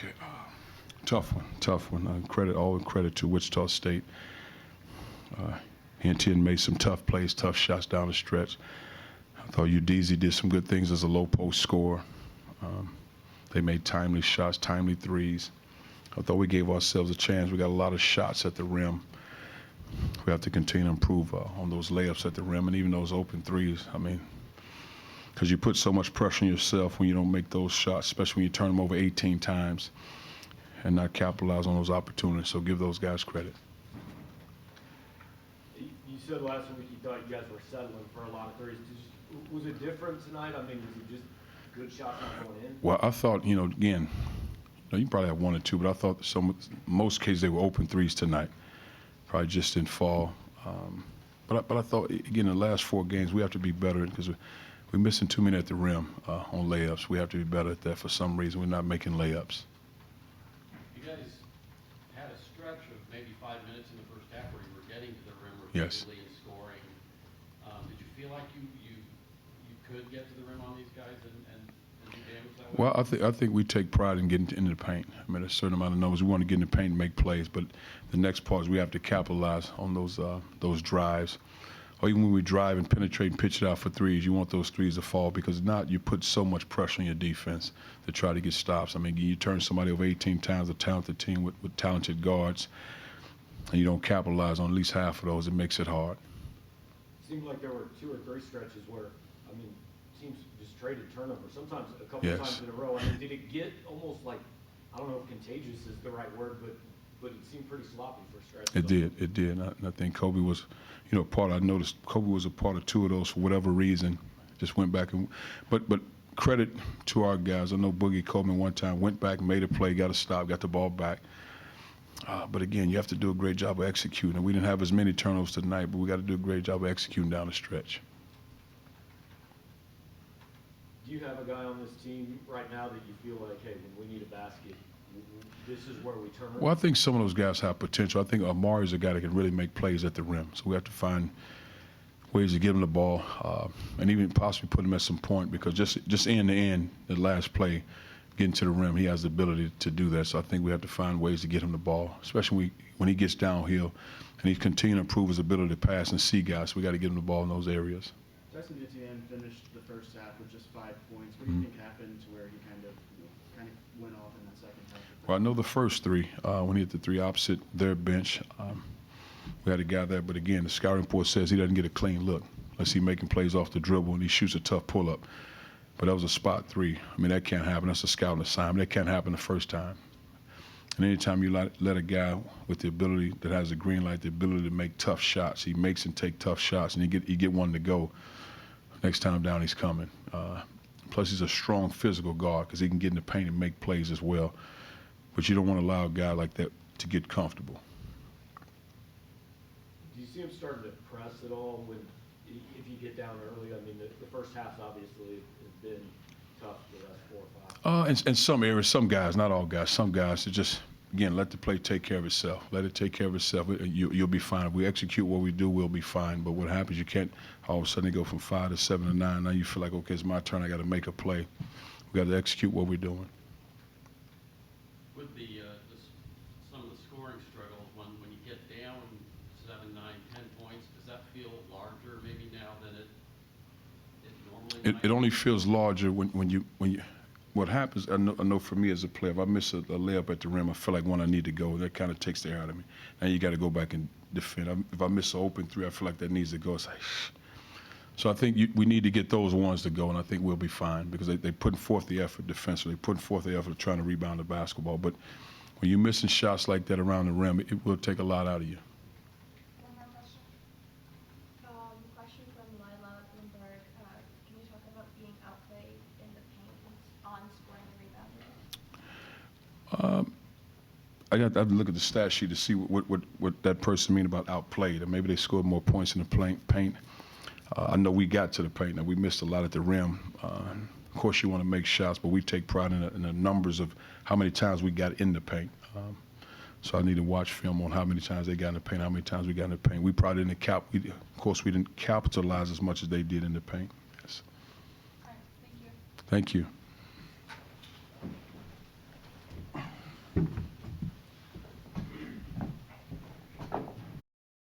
Okay, tough one, tough one. All credit to Wichita State. He made some tough plays, tough shots down the stretch. I thought Udeze did some good things as a low post scorer. They made timely shots, timely threes. I thought we gave ourselves a chance. We got a lot of shots at the rim. We have to continue to improve on those layups at the rim and even those open threes. I mean, because you put so much pressure on yourself when you don't make those shots, especially when you turn them over 18 times and not capitalize on those opportunities. So give those guys credit. You said last week you thought you guys were settling for a lot of threes. Was it different tonight? I mean, was it just good shots not going in? Well, I thought, again, you probably have one or two, but I thought most cases they were open threes tonight. Probably just didn't fall. But I thought, again, in the last 4 games, we have to be better because we're missing too many at the rim on layups. We have to be better at that. For some reason, we're not making layups. You guys had a stretch of maybe 5 minutes in the first half where you were getting to the rim Yes. repeatedly and scoring. Did you feel like you could get to the rim on these guys and do damage that way? Well, I think we take pride in getting into the paint. I mean, a certain amount of numbers. We want to get in the paint and make plays, but the next part is we have to capitalize on those drives. Or even when we drive and penetrate and pitch it out for threes, you want those threes to fall because not you put so much pressure on your defense to try to get stops. I mean, you turn somebody over 18 times, a talented team with talented guards, and you don't capitalize on at least half of those, it makes it hard. It seemed like there were 2 or 3 stretches where, I mean, teams just traded turnovers, sometimes a couple Yes. times in a row. I mean, did it get almost like, I don't know if contagious is the right word, but it seemed pretty sloppy for stretches. It did. And I think Kobe was, I noticed Kobe was a part of 2 of those for whatever reason. Just went back but credit to our guys. I know Boogie Coleman one time went back, made a play, got a stop, got the ball back. But again, you have to do a great job of executing. We didn't have as many turnovers tonight, but we got to do a great job of executing down the stretch. Do you have a guy on this team right now that you feel like, hey, when we need a basket, this is where we turn? Well, I think some of those guys have potential. I think Amari's a guy that can really make plays at the rim. So we have to find ways to give him the ball and even possibly put him at some point because just end to end, the last play, getting to the rim, he has the ability to do that. So I think we have to find ways to get him the ball, especially when he gets downhill and he's continuing to improve his ability to pass and see guys. So we got to get him the ball in those areas. Jackson Etienne finished the first half with just 5 points. What do you think happened to where he kind of went off in that second half? Well, I know the first 3, when he hit the 3 opposite their bench, we had a guy there. But again, the scouting report says he doesn't get a clean look unless he's making plays off the dribble and he shoots a tough pull-up. But that was a spot 3. I mean, that can't happen. That's a scouting assignment. That can't happen the first time. And anytime you let a guy with the ability that has a green light, the ability to make tough shots, he makes and take tough shots, and you get one to go. Next time down, he's coming. Plus, he's a strong physical guard because he can get in the paint and make plays as well. But you don't want to allow a guy like that to get comfortable. Do you see him starting to press at all if you get down early? I mean, the first half obviously has been tough the last 4 or 5. In some areas, some guys, not all guys, some guys, just, again, let the play take care of itself. Let it take care of itself. You'll be fine. If we execute what we do, we'll be fine. But what happens, you can't all of a sudden go from 5 to 7 to 9. Now you feel like, okay, it's my turn. I got to make a play. We got to execute what we're doing. With some of the scoring struggles, when you get down 7, 9, 10 points, does that feel larger maybe now than it normally might? It only feels larger when you what happens, I know for me as a player, if I miss a layup at the rim, I feel like I need to go. That kind of takes the air out of me. Now you got to go back and defend. If I miss an open 3, I feel like that needs to go. It's like, so I think we need to get those ones to go, and I think we'll be fine because they're putting forth the effort defensively, putting forth the effort of trying to rebound the basketball. But when you're missing shots like that around the rim, it will take a lot out of you. One more question. Question from Lila Lindbergh. Can you talk about being outplayed in the paint on scoring and rebounding? I have to look at the stat sheet to see what that person mean about outplayed. Or maybe they scored more points in the paint. I know we got to the paint. Now, we missed a lot at the rim. Of course, you want to make shots, but we take pride in the numbers of how many times we got in the paint. So I need to watch film on how many times they got in the paint, how many times we got in the paint. We probably didn't of course, we didn't capitalize as much as they did in the paint. Yes. All right, thank you. Thank you. Bye.